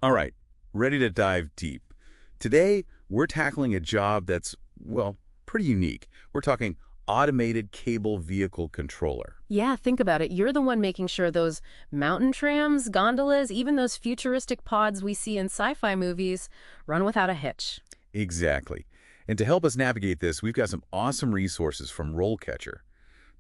All right, ready to dive deep. Today, we're tackling a job that's, well, pretty unique. We're talking automated cable vehicle controller. Yeah, think about it. You're the one making sure those mountain trams, gondolas, even those futuristic pods we see in sci-fi movies run without a hitch. Exactly. And to help us navigate this, we've got some awesome resources from RoleCatcher,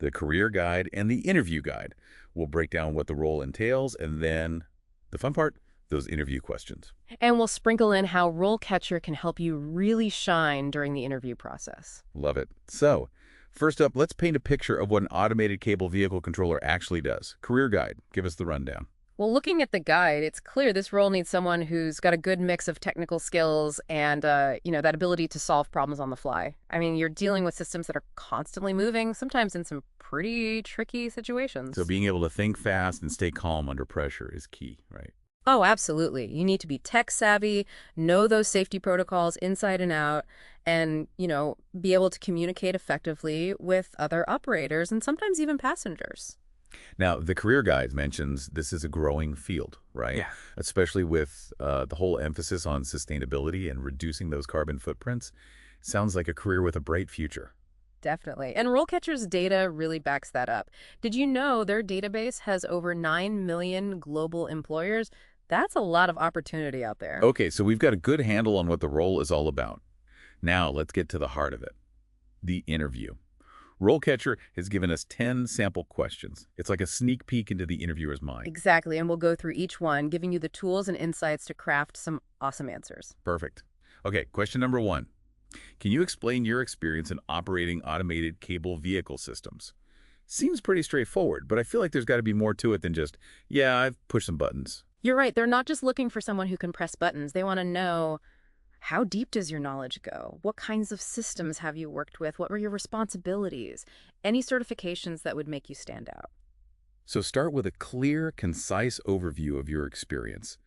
the career guide and the interview guide. We'll break down what the role entails and then, the fun part, those interview questions. And we'll sprinkle in how RoleCatcher can help you really shine during the interview process. Love it. So, first up, let's paint a picture of what an automated cable vehicle controller actually does. Career guide, give us the rundown. Well, looking at the guide, it's clear this role needs someone who's got a good mix of technical skills and, that ability to solve problems on the fly. I mean, you're dealing with systems that are constantly moving, sometimes in some pretty tricky So situations. being able to think fast and stay calm under pressure is key, right? Oh, absolutely. You need to be tech savvy, know those safety protocols inside and out, and, be able to communicate effectively with other operators and sometimes even passengers. Now, the career guide mentions this is a growing field, right? Yeah. Especially with the whole emphasis on sustainability and reducing those carbon footprints. Sounds like a career with a bright future. Definitely. And RoleCatcher's data really backs that up. Did you know their database has over 9 million global employers? That's a lot of opportunity out there. Okay, so we've got a good handle on what the role is all about. Now, let's get to the heart of it, the interview. RoleCatcher has given us 10 sample questions. It's like a sneak peek into the interviewer's mind. Exactly. And we'll go through each one, giving you the tools and insights to craft some awesome answers. Perfect. Okay, question number 1. Can you explain your experience in operating automated cable vehicle systems? Seems pretty straightforward, but I feel like there's got to be more to it than just, yeah, I've pushed some buttons. You're right. They're not just looking for someone who can press buttons. They want to know, how deep does your knowledge go? What kinds of systems have you worked with? What were your responsibilities? Any certifications that would make you stand out? So start with a clear, concise overview of your experience.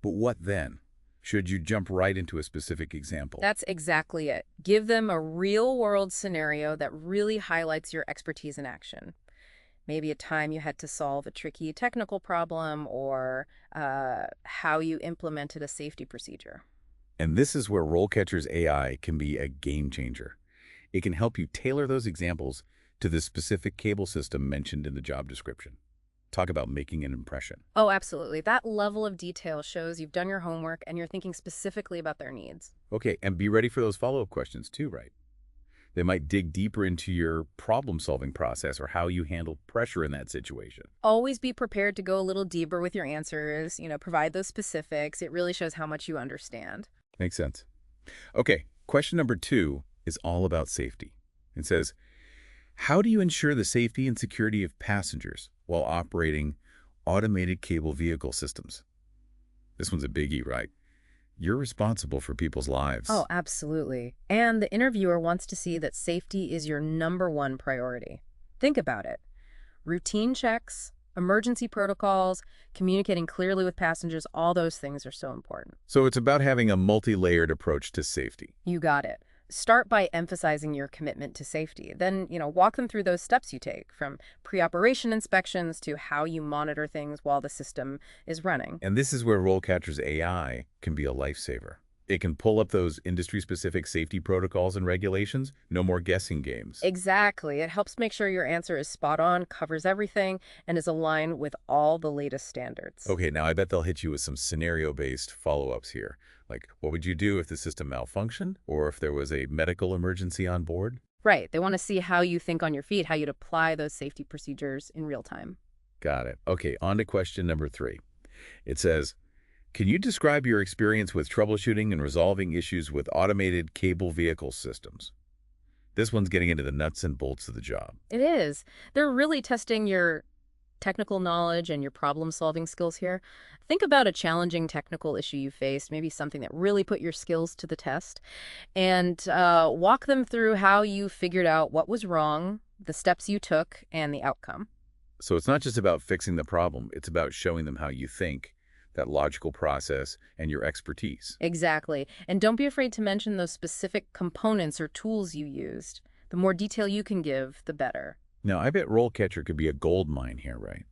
But what then? Should you jump right into a specific example? That's exactly it. Give them a real-world scenario that really highlights your expertise in action. Maybe a time you had to solve a tricky technical problem or how you implemented a safety procedure. And this is where RoleCatcher's AI can be a game changer. It can help you tailor those examples to the specific cable system mentioned in the job description. Talk about making an impression. Oh, absolutely. That level of detail shows you've done your homework and you're thinking specifically about their needs. Okay, and be ready for those follow-up questions too, right? They might dig deeper into your problem-solving process or how you handle pressure in that situation. Always be prepared to go a little deeper with your answers, provide those specifics. It really shows how much you understand. Makes sense. Okay, question number 2 is all about safety. It says, how do you ensure the safety and security of passengers while operating automated cable vehicle systems? This one's a biggie, right? You're responsible for people's lives. Oh, absolutely. And the interviewer wants to see that safety is your #1 priority. Think about it. Routine checks, emergency protocols, communicating clearly with passengers, all those things are so important. So it's about having a multi-layered approach to safety. You got it. Start by emphasizing your commitment to safety. Then, walk them through those steps you take, from pre-operation inspections to how you monitor things while the system is running. And this is where RoleCatcher's AI can be a lifesaver. It can pull up those industry-specific safety protocols and regulations. No more guessing games. Exactly. It helps make sure your answer is spot on, covers everything, and is aligned with all the latest standards. Okay, now I bet they'll hit you with some scenario-based follow-ups here. Like, what would you do if the system malfunctioned or if there was a medical emergency on board? Right. They want to see how you think on your feet, how you'd apply those safety procedures in real time. Got it. Okay, on to question number 3. It says, can you describe your experience with troubleshooting and resolving issues with automated cable vehicle systems? This one's getting into the nuts and bolts of the job. It is. They're really testing your technical knowledge and your problem-solving skills here. Think about a challenging technical issue you faced, maybe something that really put your skills to the test, and walk them through how you figured out what was wrong, the steps you took, and the outcome. So it's not just about fixing the problem, it's about showing them how you think, that logical process, and your expertise. Exactly. And don't be afraid to mention those specific components or tools you used. The more detail you can give, the better. Now, I bet RoleCatcher could be a gold mine here, right?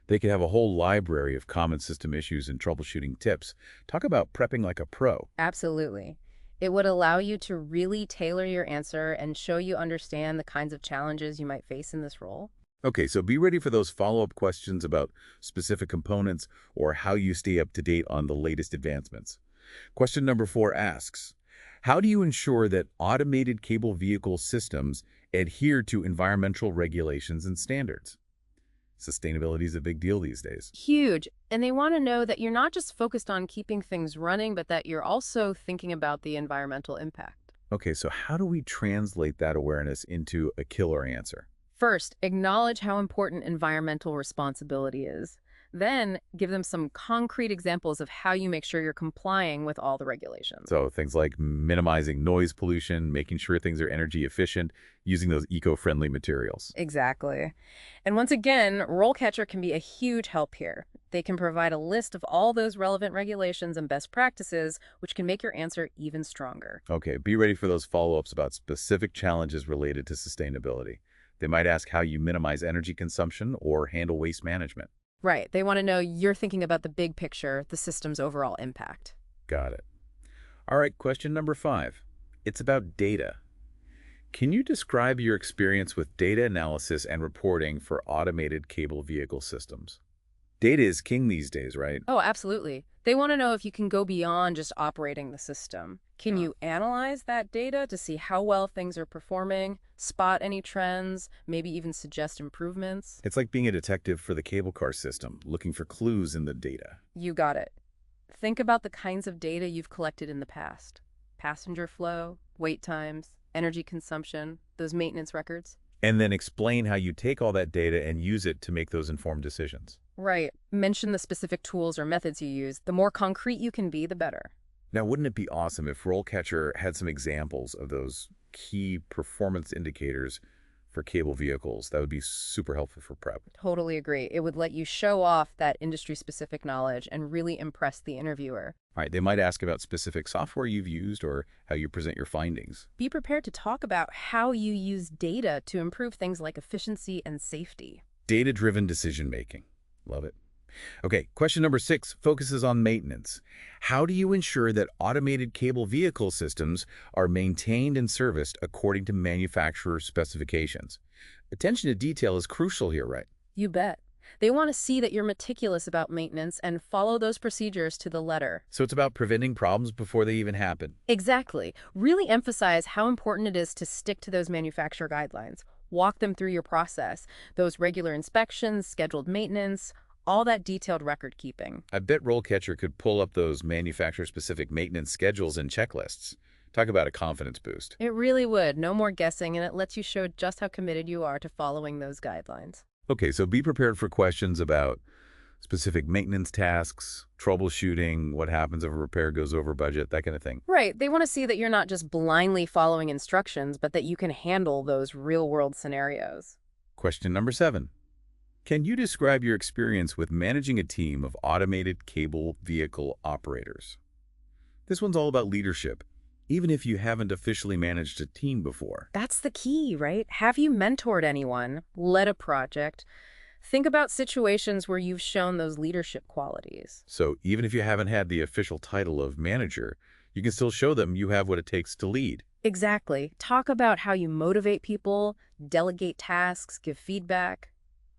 They could have a whole library of common system issues and troubleshooting tips. Talk about prepping like a pro. Absolutely. It would allow you to really tailor your answer and show you understand the kinds of challenges you might face in this role. Okay, so be ready for those follow-up questions about specific components or how you stay up to date on the latest advancements. Question number 4 asks, how do you ensure that automated cable vehicle systems adhere to environmental regulations and standards? Sustainability is a big deal these days. Huge. And they want to know that you're not just focused on keeping things running, but that you're also thinking about the environmental impact. Okay, so how do we translate that awareness into a killer answer? First, acknowledge how important environmental responsibility is. Then, give them some concrete examples of how you make sure you're complying with all the regulations. So things like minimizing noise pollution, making sure things are energy efficient, using those eco-friendly materials. Exactly. And once again, RoleCatcher can be a huge help here. They can provide a list of all those relevant regulations and best practices, which can make your answer even stronger. Okay, be ready for those follow-ups about specific challenges related to sustainability. They might ask how you minimize energy consumption or handle waste management. Right. They want to know you're thinking about the big picture, the system's overall impact. Got it. All right, question number 5. It's about data. Can you describe your experience with data analysis and reporting for automated cable vehicle systems? Data is king these days, right? Oh, absolutely. They want to know if you can go beyond just operating the system. Can you analyze that data to see how well things are performing, spot any trends, maybe even suggest improvements? It's like being a detective for the cable car system, looking for clues in the data. You got it. Think about the kinds of data you've collected in the past. Passenger flow, wait times, energy consumption, those maintenance records. And then explain how you take all that data and use it to make those informed decisions. Right. Mention the specific tools or methods you use. The more concrete you can be, the better. Now, wouldn't it be awesome if RoleCatcher had some examples of those key performance indicators for cable vehicles? That would be super helpful for prep. Totally agree. It would let you show off that industry-specific knowledge and really impress the interviewer. All right, they might ask about specific software you've used or how you present your findings. Be prepared to talk about how you use data to improve things like efficiency and safety. Data-driven decision-making. Love it. Okay, question number 6 focuses on maintenance. How do you ensure that automated cable vehicle systems are maintained and serviced according to manufacturer specifications? Attention to detail is crucial here, right? You bet. They want to see that you're meticulous about maintenance and follow those procedures to the letter. So it's about preventing problems before they even happen. Exactly. Really emphasize how important it is to stick to those manufacturer guidelines. Walk them through your process, those regular inspections, scheduled maintenance, all that detailed record keeping. I bet RoleCatcher could pull up those manufacturer-specific maintenance schedules and checklists. Talk about a confidence boost. It really would. No more guessing, and it lets you show just how committed you are to following those guidelines. Okay, so be prepared for questions about specific maintenance tasks, troubleshooting, what happens if a repair goes over budget, that kind of thing. Right. They want to see that you're not just blindly following instructions, but that you can handle those real-world scenarios. Question number 7. Can you describe your experience with managing a team of automated cable vehicle operators? This one's all about leadership, even if you haven't officially managed a team before. That's the key, right? Have you mentored anyone, led a project? Think about situations where you've shown those leadership qualities. So even if you haven't had the official title of manager, you can still show them you have what it takes to lead. Exactly. Talk about how you motivate people, delegate tasks, give feedback.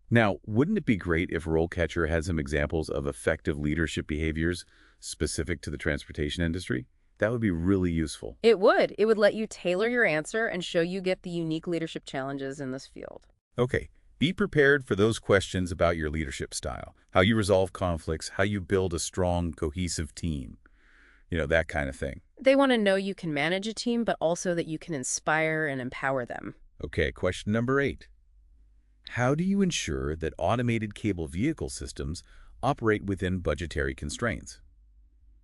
Now, wouldn't it be great if RoleCatcher had some examples of effective leadership behaviors specific to the transportation industry? That would be really useful. It would. It would let you tailor your answer and show you get the unique leadership challenges in this field. Okay, be prepared for those questions about your leadership style, how you resolve conflicts, how you build a strong, cohesive team, that kind of thing. They want to know you can manage a team, but also that you can inspire and empower them. Okay, question number 8. How do you ensure that automated cable vehicle systems operate within budgetary constraints?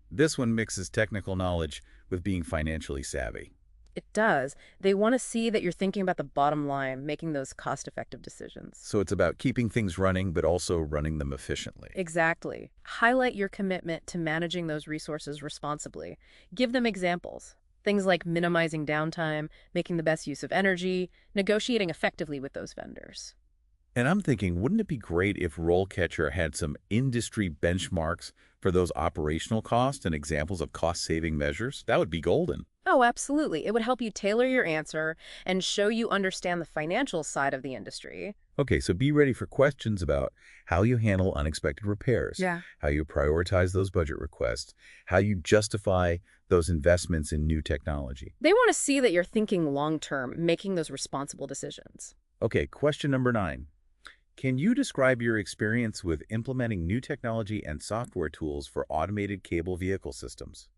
This one mixes technical knowledge with being financially savvy. It does. They want to see that you're thinking about the bottom line, making those cost-effective decisions. So it's about keeping things running, but also running them efficiently. Exactly. Highlight your commitment to managing those resources responsibly. Give them examples. Things like minimizing downtime, making the best use of energy, negotiating effectively with those vendors. And I'm thinking, wouldn't it be great if RoleCatcher had some industry benchmarks for those operational costs and examples of cost-saving measures? That would be golden. Oh, absolutely. It would help you tailor your answer and show you understand the financial side of the industry. Okay, so be ready for questions about how you handle unexpected repairs, Yeah. how you prioritize those budget requests, how you justify those investments in new technology. They want to see that you're thinking long-term, making those responsible decisions. Okay, question number 9. Can you describe your experience with implementing new technology and software tools for automated cable vehicle systems?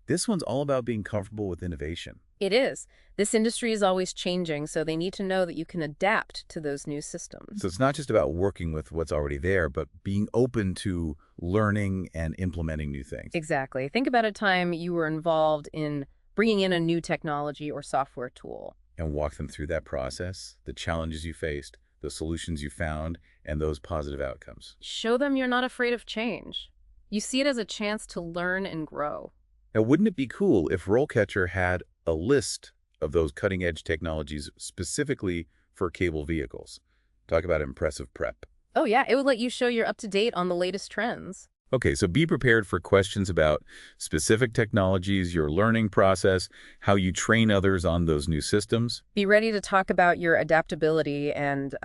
This one's all about being comfortable with innovation. It is. This industry is always changing, so they need to know that you can adapt to those new systems. So it's not just about working with what's already there, but being open to learning and implementing new things. Exactly. Think about a time you were involved in bringing in a new technology or software tool. And walk them through that process, the challenges you faced, the solutions you found, and those positive outcomes. Show them you're not afraid of change. You see it as a chance to learn and grow. Now, wouldn't it be cool if RoleCatcher had a list of those cutting-edge technologies specifically for cable vehicles? Talk about impressive prep. Oh yeah, it would let you show you're up to date on the latest trends. Okay, so be prepared for questions about specific technologies, your learning process, how you train others on those new systems. Be ready to talk about your adaptability and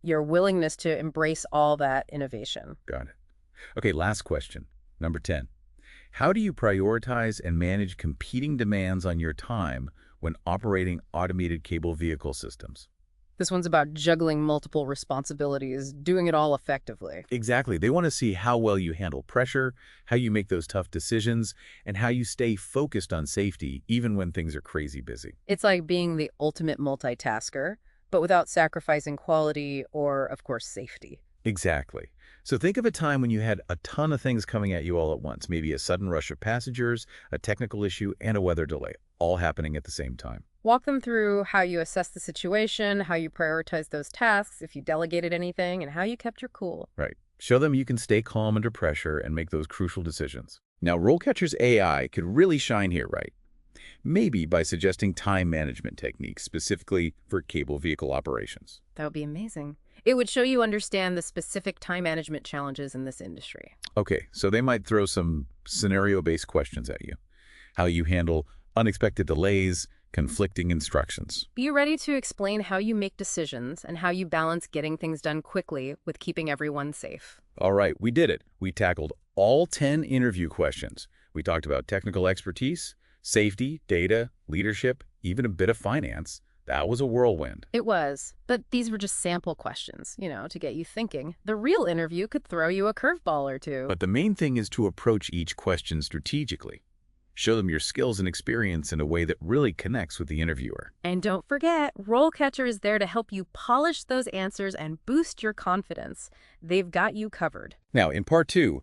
your willingness to embrace all that innovation. Got it. Okay, last question, number 10. How do you prioritize and manage competing demands on your time when operating automated cable vehicle systems? This one's about juggling multiple responsibilities, doing it all effectively. Exactly. They want to see how well you handle pressure, how you make those tough decisions, and how you stay focused on safety even when things are crazy busy. It's like being the ultimate multitasker, but without sacrificing quality or, of course, safety. Exactly. So think of a time when you had a ton of things coming at you all at once, maybe a sudden rush of passengers, a technical issue, and a weather delay, all happening at the same time. Walk them through how you assess the situation, how you prioritize those tasks, if you delegated anything, and how you kept your cool. Right. Show them you can stay calm under pressure and make those crucial decisions. Now, RoleCatcher's AI could really shine here, right? Maybe by suggesting time management techniques specifically for cable vehicle operations. That would be amazing. It would show you understand the specific time management challenges in this industry. Okay, so they might throw some scenario-based questions at you. How you handle unexpected delays, conflicting instructions. Be ready to explain how you make decisions and how you balance getting things done quickly with keeping everyone safe. All right, we did it. We tackled all 10 interview questions. We talked about technical expertise, safety, data, leadership, even a bit of finance. That was a whirlwind. It was, but these were just sample questions, to get you thinking. The real interview could throw you a curveball or two. But the main thing is to approach each question strategically. Show them your skills and experience in a way that really connects with the interviewer. And don't forget, RoleCatcher is there to help you polish those answers and boost your confidence. They've got you covered. Now, in part 2,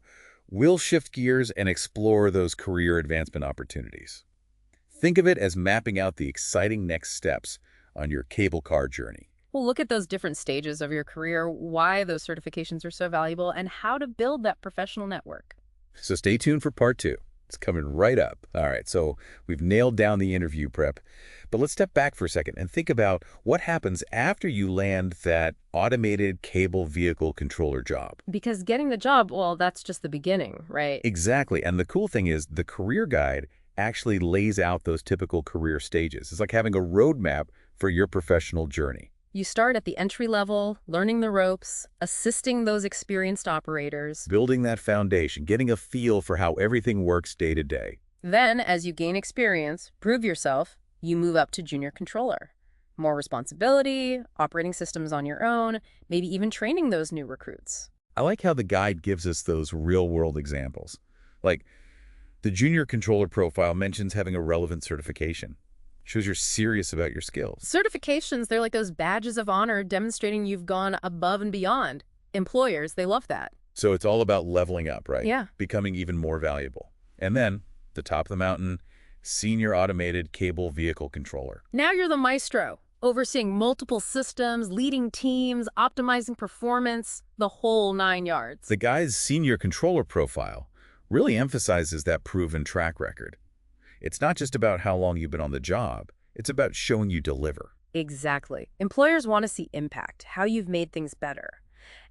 we'll shift gears and explore those career advancement opportunities. Think of it as mapping out the exciting next steps on your cable car journey. We'll look at those different stages of your career, why those certifications are so valuable, and how to build that professional network. So stay tuned for part 2. It's coming right up. All right, so we've nailed down the interview prep, but let's step back for a second and think about what happens after you land that automated cable vehicle controller job. Because getting the job, well, that's just the beginning, right? Exactly, and the cool thing is the career guide actually lays out those typical career stages. It's like having a roadmap for your professional journey. You start at the entry level, learning the ropes, assisting those experienced operators. Building that foundation, getting a feel for how everything works day to day. Then, as you gain experience, prove yourself, you move up to junior controller. More responsibility, operating systems on your own, maybe even training those new recruits. I like how the guide gives us those real-world examples. Like, the junior controller profile mentions having a relevant certification. Shows you're serious about your skills. Certifications, they're like those badges of honor demonstrating you've gone above and beyond. Employers, they love that. So it's all about leveling up, right? Yeah. Becoming even more valuable. And then, the top of the mountain, senior automated cable vehicle controller. Now you're the maestro, overseeing multiple systems, leading teams, optimizing performance, the whole 9 yards. The guy's senior controller profile really emphasizes that proven track record. It's not just about how long you've been on the job. It's about showing you deliver. Exactly. Employers want to see impact, how you've made things better.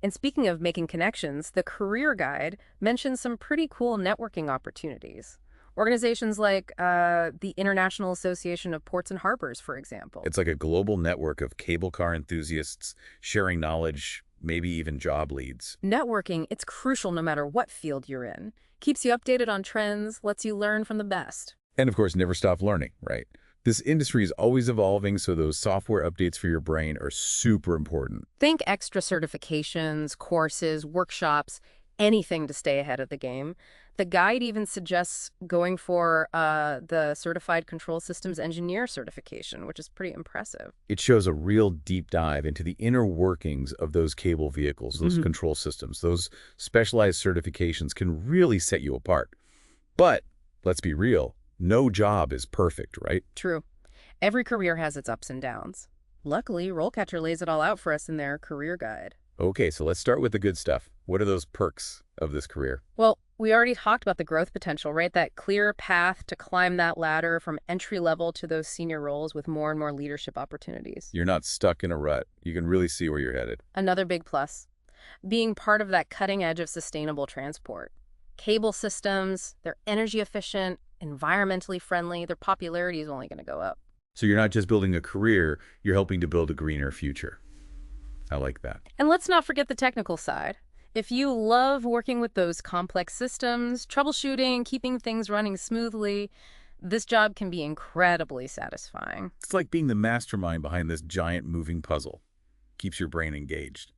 And speaking of making connections, the career guide mentions some pretty cool networking opportunities. Organizations like the International Association of Ports and Harbors, for example. It's like a global network of cable car enthusiasts sharing knowledge, maybe even job leads. Networking, it's crucial no matter what field you're in. Keeps you updated on trends, lets you learn from the best. And of course, never stop learning, right? This industry is always evolving, so those software updates for your brain are super important. Think extra certifications, courses, workshops, anything to stay ahead of the game. The guide even suggests going for the Certified Control Systems Engineer certification, which is pretty impressive. It shows a real deep dive into the inner workings of those cable vehicles, those control systems. Those specialized certifications can really set you apart. But let's be real, no job is perfect, right? True. Every career has its ups and downs. Luckily, RoleCatcher lays it all out for us in their career guide. Okay, so let's start with the good stuff. What are those perks of this career? Well, we already talked about the growth potential, right? That clear path to climb that ladder from entry level to those senior roles with more and more leadership opportunities. You're not stuck in a rut. You can really see where you're headed. Another big plus, being part of that cutting edge of sustainable transport. Cable systems, they're energy efficient, environmentally friendly, their popularity is only going to go up. So you're not just building a career, you're helping to build a greener future. I like that. And let's not forget the technical side. If you love working with those complex systems, troubleshooting, keeping things running smoothly, this job can be incredibly satisfying. It's like being the mastermind behind this giant moving puzzle. Keeps your brain engaged.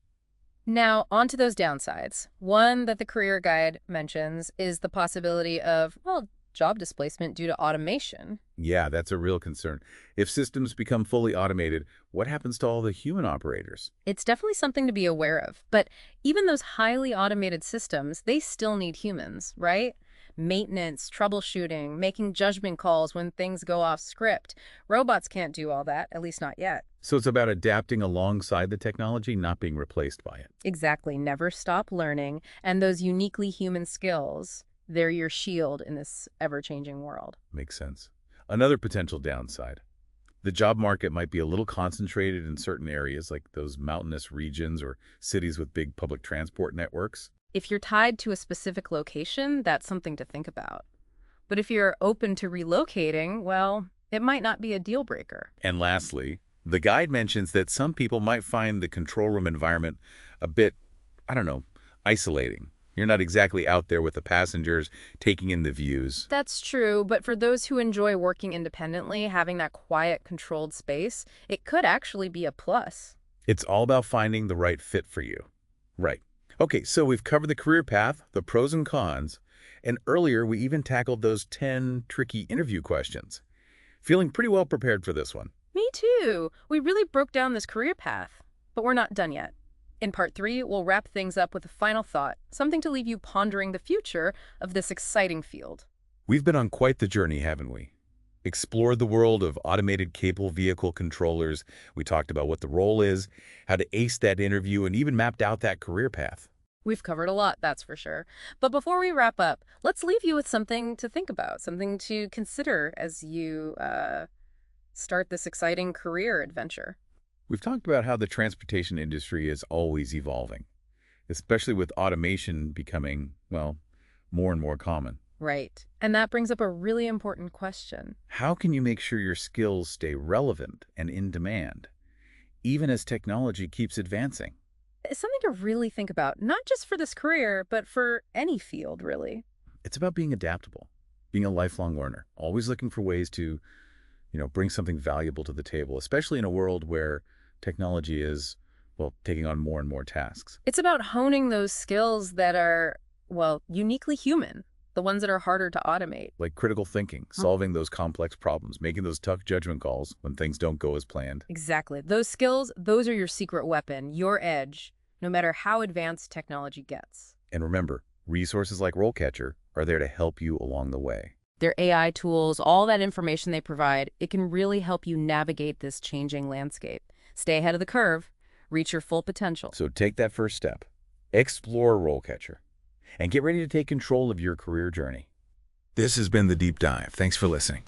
Now, on to those downsides. One that the career guide mentions is the possibility of, well, job displacement due to automation. Yeah, that's a real concern. If systems become fully automated, what happens to all the human operators? It's definitely something to be aware of. But even those highly automated systems, they still need humans, right? Maintenance, troubleshooting, making judgment calls when things go off script. Robots can't do all that, at least not yet. So it's about adapting alongside the technology, not being replaced by it. Exactly. Never stop learning. And those uniquely human skills, they're your shield in this ever-changing world. Makes sense. Another potential downside. The job market might be a little concentrated in certain areas, like those mountainous regions or cities with big public transport networks. If you're tied to a specific location, that's something to think about. But if you're open to relocating, well, it might not be a deal breaker. And lastly, the guide mentions that some people might find the control room environment a bit, I don't know, isolating. You're not exactly out there with the passengers taking in the views. That's true, but for those who enjoy working independently, having that quiet, controlled space, it could actually be a plus. It's all about finding the right fit for you. Right. Okay, so we've covered the career path, the pros and cons, and earlier we even tackled those 10 tricky interview questions. Feeling pretty well prepared for this one. Me too. We really broke down this career path, but we're not done yet. In part 3, we'll wrap things up with a final thought, something to leave you pondering the future of this exciting field. We've been on quite the journey, haven't we? Explored the world of automated cable vehicle controllers. We talked about what the role is, how to ace that interview, and even mapped out that career path. We've covered a lot, that's for sure. But before we wrap up, let's leave you with something to think about, something to consider as you start this exciting career adventure. We've talked about how the transportation industry is always evolving, especially with automation becoming, well, more and more common. Right. And that brings up a really important question. How can you make sure your skills stay relevant and in demand, even as technology keeps advancing? It's something to really think about, not just for this career, but for any field, really. It's about being adaptable, being a lifelong learner, always looking for ways to, bring something valuable to the table, especially in a world where technology is, well, taking on more and more tasks. It's about honing those skills that are, well, uniquely human, the ones that are harder to automate. Like critical thinking, solving those complex problems, making those tough judgment calls when things don't go as planned. Exactly. Those skills, those are your secret weapon, your edge, no matter how advanced technology gets. And remember, resources like RoleCatcher are there to help you along the way. Their AI tools, all that information they provide, it can really help you navigate this changing landscape. Stay ahead of the curve, reach your full potential. So take that first step, explore RoleCatcher, and get ready to take control of your career journey. This has been The Deep Dive. Thanks for listening.